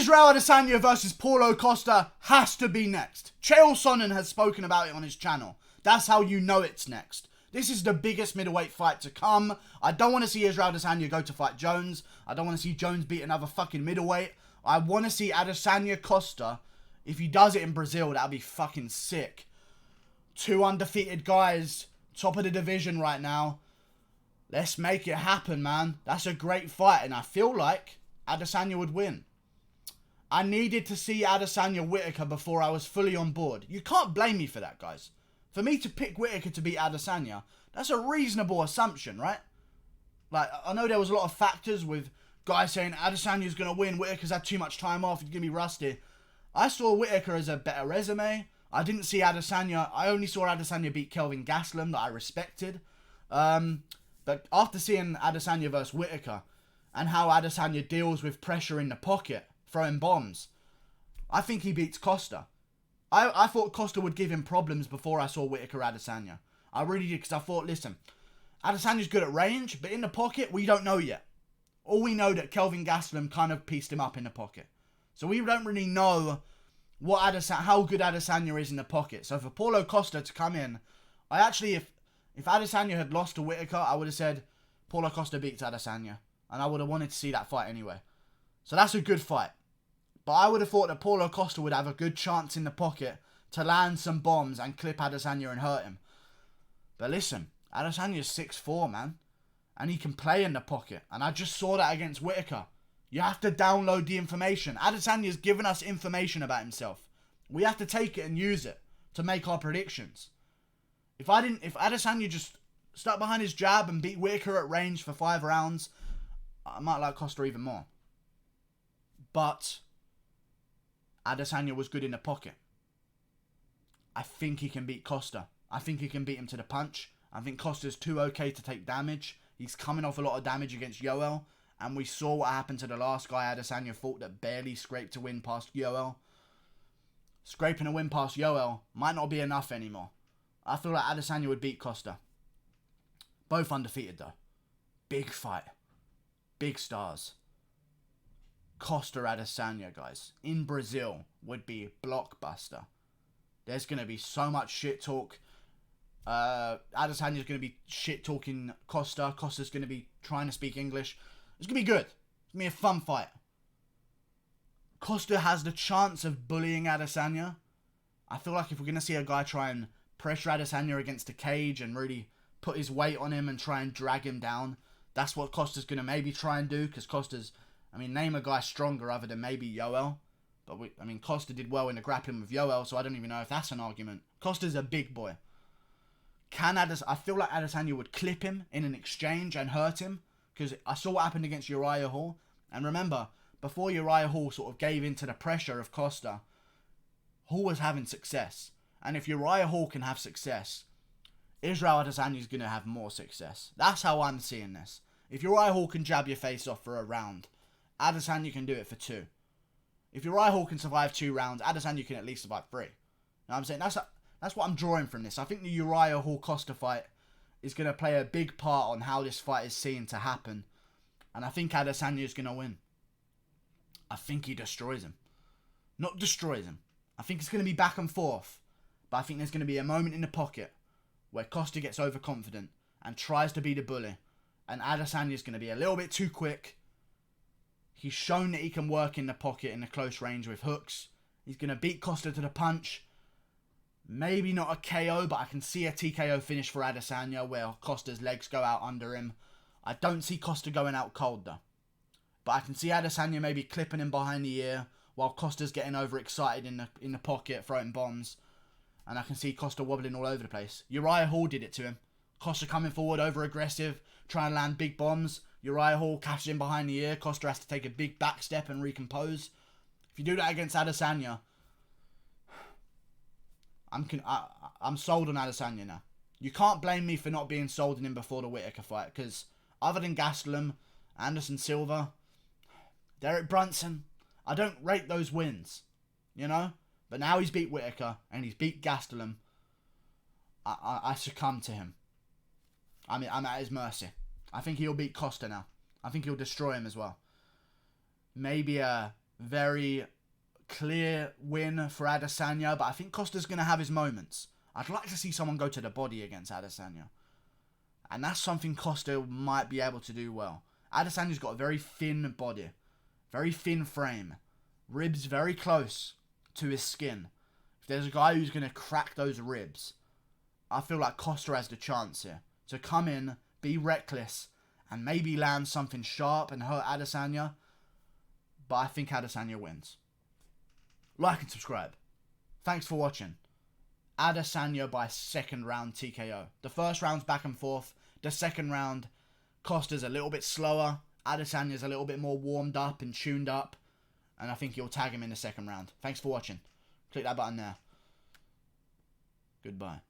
Israel Adesanya versus Paulo Costa has to be next. Chael Sonnen has spoken about it on his channel. That's how you know it's next. This is the biggest middleweight fight to come. I don't want to see Israel Adesanya go to fight Jones. I don't want to see Jones beat another fucking middleweight. I want to see Adesanya Costa. If he does it in Brazil, that'll be fucking sick. 2 undefeated guys, top of the division right now. Let's make it happen, man. That's a great fight, and I feel like Adesanya would win. I needed to see Adesanya Whittaker before I was fully on board. You can't blame me for that, guys. For me to pick Whittaker to beat Adesanya, that's a reasonable assumption, right? Like, I know there was a lot of factors with guys saying Adesanya's going to win, Whittaker's had too much time off, he's going to be rusty. I saw Whittaker as a better resume. I didn't see Adesanya. I only saw Adesanya beat Kelvin Gastelum that I respected. But after seeing Adesanya versus Whittaker and how Adesanya deals with pressure in the pocket, throwing bombs, I think he beats Costa. I thought Costa would give him problems before I saw Whittaker Adesanya. I really did, because I thought, listen, Adesanya's good at range, but in the pocket, we don't know yet. All we know that Kelvin Gastelum kind of pieced him up in the pocket. So we don't really know how good Adesanya is in the pocket. So for Paulo Costa to come in, I actually, if Adesanya had lost to Whittaker, I would have said Paulo Costa beats Adesanya. And I would have wanted to see that fight anyway. So that's a good fight. But I would have thought that Paulo Costa would have a good chance in the pocket to land some bombs and clip Adesanya and hurt him. But listen, Adesanya's 6'4", man. And he can play in the pocket. And I just saw that against Whittaker. You have to download the information. Adesanya's given us information about himself. We have to take it and use it to make our predictions. If Adesanya just stuck behind his jab and beat Whittaker at range for 5 rounds, I might like Costa even more. But Adesanya was good in the pocket. I think he can beat Costa. I think he can beat him to the punch. I think Costa's too okay to take damage. He's coming off a lot of damage against Yoel. And we saw what happened to the last guy Adesanya fought that barely scraped a win past Yoel. Scraping a win past Yoel might not be enough anymore. I feel like Adesanya would beat Costa. Both undefeated though. Big fight. Big stars. Costa Adesanya, guys, in Brazil would be blockbuster. There's going to be so much shit talk. Adesanya's going to be shit talking Costa. Costa's going to be trying to speak English. It's going to be good. It's going to be a fun fight. Costa has the chance of bullying Adesanya. I feel like if we're going to see a guy try and pressure Adesanya against the cage and really put his weight on him and try and drag him down, that's what Costa's going to maybe try and do, because Costa's, name a guy stronger other than maybe Yoel. But Costa did well in the grappling with Yoel, so I don't even know if that's an argument. Costa's a big boy. I feel like Adesanya would clip him in an exchange and hurt him, because I saw what happened against Uriah Hall. And remember, before Uriah Hall sort of gave into the pressure of Costa, Hall was having success. And if Uriah Hall can have success, Israel Adesanya is going to have more success. That's how I'm seeing this. If Uriah Hall can jab your face off for a round, Adesanya can do it for 2. If Uriah Hall can survive 2 rounds, Adesanya can at least survive 3. You know what I'm saying? That's what I'm drawing from this. I think the Uriah Hall-Costa fight is going to play a big part on how this fight is seen to happen. And I think Adesanya is going to win. I think he destroys him. Not destroys him. I think it's going to be back and forth. But I think there's going to be a moment in the pocket where Costa gets overconfident and tries to be the bully. And Adesanya is going to be a little bit too quick. He's shown that he can work in the pocket in the close range with hooks. He's going to beat Costa to the punch. Maybe not a KO, but I can see a TKO finish for Adesanya where Costa's legs go out under him. I don't see Costa going out cold though. But I can see Adesanya maybe clipping him behind the ear while Costa's getting overexcited in the pocket, throwing bombs. And I can see Costa wobbling all over the place. Uriah Hall did it to him. Costa coming forward, over-aggressive, trying to land big bombs. Uriah Hall catches him behind the ear. Costa has to take a big back step and recompose. If you do that against Adesanya, I'm sold on Adesanya now. You can't blame me for not being sold on him before the Whittaker fight, because other than Gastelum, Anderson Silva, Derek Brunson, I don't rate those wins, you know? But now he's beat Whittaker and he's beat Gastelum. I succumb to him. I'm at his mercy. I think he'll beat Costa now. I think he'll destroy him as well. Maybe a very clear win for Adesanya, but I think Costa's going to have his moments. I'd like to see someone go to the body against Adesanya. And that's something Costa might be able to do well. Adesanya's got a very thin body. Very thin frame. Ribs very close to his skin. If there's a guy who's going to crack those ribs, I feel like Costa has the chance here to come in, be reckless, and maybe land something sharp and hurt Adesanya. But I think Adesanya wins. Like and subscribe. Thanks for watching. Adesanya by second round TKO. The first round's back and forth. The second round, Costa's a little bit slower. Adesanya's a little bit more warmed up and tuned up. And I think he'll tag him in the second round. Thanks for watching. Click that button there. Goodbye.